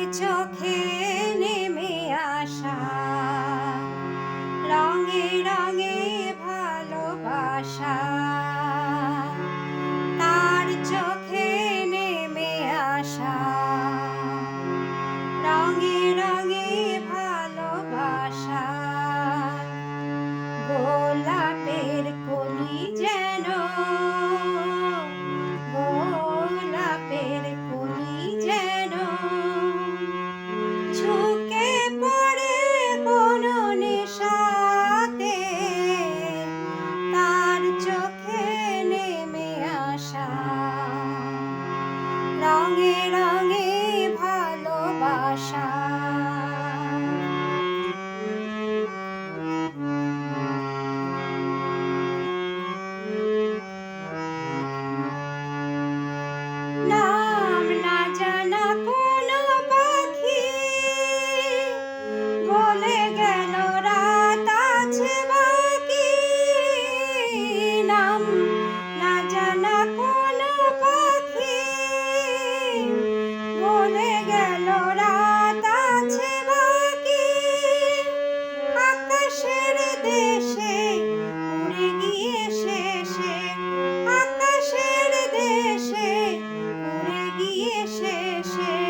চোখে নেমে আসা রঙে রঙে ভালোবাসা, তার চোখে নেমে আসা রঙে রঙে ভালোবাসা। গোলাপের কলি যেন, গোলাপের কলি যেন ঝুঁকে পড়ে কোনো নেশাতে, তার চোখে নেমে আসা রঙে রঙে ভালোবাসা। নাম না জানা কোনো পাখি বলে গেল রাত আছে বাকি। নাম না জানা কোনো পাখি বলে গেল রাত আছে বাকি। আকাশের দেশে উড়ে গিয়ে শেষে, আকাশের দেশে উড়ে গিয়ে শেষে